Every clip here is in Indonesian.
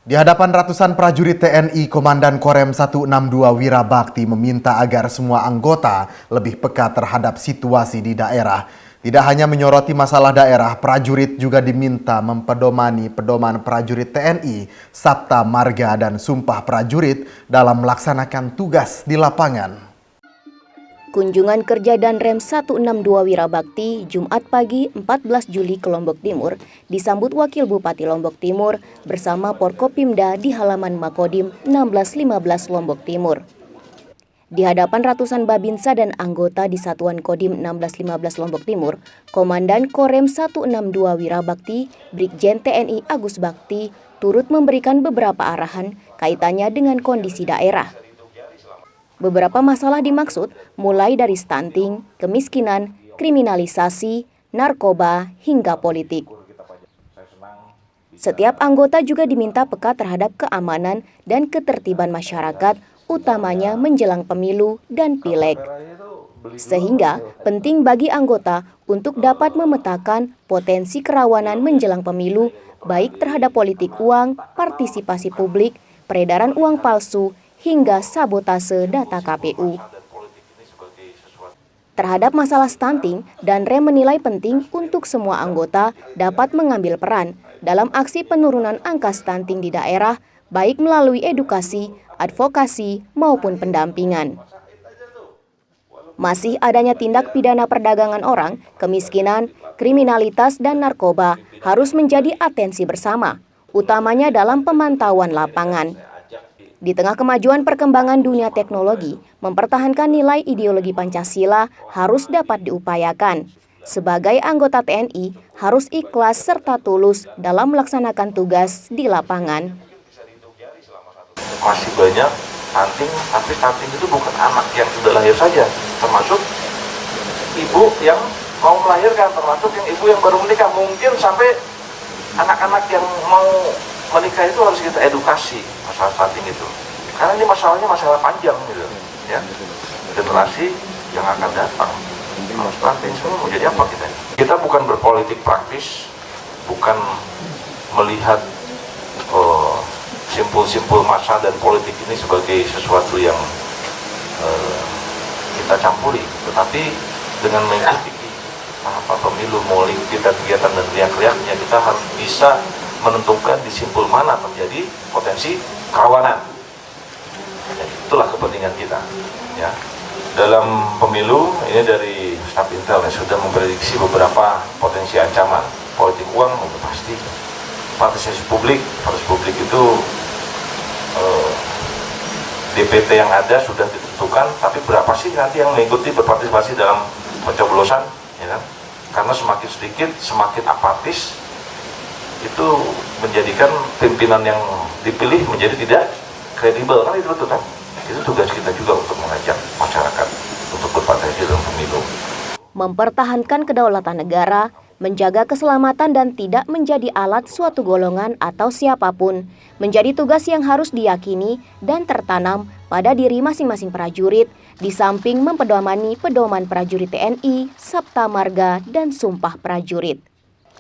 Di hadapan ratusan prajurit TNI, Komandan Korem 162 Wirabakti meminta agar semua anggota lebih peka terhadap situasi di daerah. Tidak hanya menyoroti masalah daerah, prajurit juga diminta mempedomani pedoman prajurit TNI, Sabta Marga dan Sumpah Prajurit dalam melaksanakan tugas di lapangan. Kunjungan kerja Danrem 162 Wirabakti Jumat pagi 14 Juli ke Lombok Timur disambut Wakil Bupati Lombok Timur bersama Porkopimda di halaman Makodim 1615 Lombok Timur. Di hadapan ratusan babinsa dan anggota di Satuan Kodim 1615 Lombok Timur, Komandan Korem 162 Wirabakti Brigjen TNI Agus Bakti turut memberikan beberapa arahan kaitannya dengan kondisi daerah. Beberapa masalah dimaksud mulai dari stunting, kemiskinan, kriminalisasi, narkoba, hingga politik. Setiap anggota juga diminta peka terhadap keamanan dan ketertiban masyarakat, utamanya menjelang pemilu dan pileg. Sehingga penting bagi anggota untuk dapat memetakan potensi kerawanan menjelang pemilu, baik terhadap politik uang, partisipasi publik, peredaran uang palsu, hingga sabotase data KPU. Terhadap masalah stunting, Danrem menilai penting untuk semua anggota dapat mengambil peran dalam aksi penurunan angka stunting di daerah, baik melalui edukasi, advokasi, maupun pendampingan. Masih adanya tindak pidana perdagangan orang, kemiskinan, kriminalitas, dan narkoba harus menjadi atensi bersama, utamanya dalam pemantauan lapangan. Di tengah kemajuan perkembangan dunia teknologi, mempertahankan nilai ideologi Pancasila harus dapat diupayakan. Sebagai anggota TNI, harus ikhlas serta tulus dalam melaksanakan tugas di lapangan. Masih banyak stunting, tapi stunting itu bukan anak yang sudah lahir saja, termasuk ibu yang mau melahirkan, termasuk yang ibu yang baru menikah. Mungkin sampai anak-anak yang mau menikah itu harus kita edukasi masalah stunting itu, karena ini masalahnya masalah panjang gitu ya. Generasi yang akan datang kalau stunting semua mau jadi apa kita bukan berpolitik praktis, bukan melihat simpul-simpul massa dan politik ini sebagai sesuatu yang kita campuri, tetapi dengan mengikuti pemilu, mau kita kegiatan dan riak-riaknya, kita harus bisa menentukan di simpul mana terjadi potensi kerawanan. Jadi, itulah kepentingan kita. Ya. Dalam pemilu ini dari staf intel sudah memprediksi beberapa potensi ancaman. Politik uang itu pasti. Partisipasi publik itu DPT yang ada sudah ditentukan, tapi berapa sih nanti yang mengikuti berpartisipasi dalam pencoblosan, ya kan? Karena semakin sedikit, semakin apatis, itu menjadikan pimpinan yang dipilih menjadi tidak kredibel, kan itu betul kan? Itu tugas kita juga untuk mengajak masyarakat untuk berpartisipasi dalam pemilu. Mempertahankan kedaulatan negara, menjaga keselamatan dan tidak menjadi alat suatu golongan atau siapapun, menjadi tugas yang harus diyakini dan tertanam pada diri masing-masing prajurit, di samping mempedomani pedoman prajurit TNI, Sabta Marga, dan Sumpah Prajurit.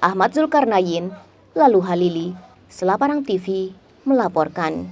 Ahmad Zulkarnain, Lalu Halili, Selaparang TV, melaporkan.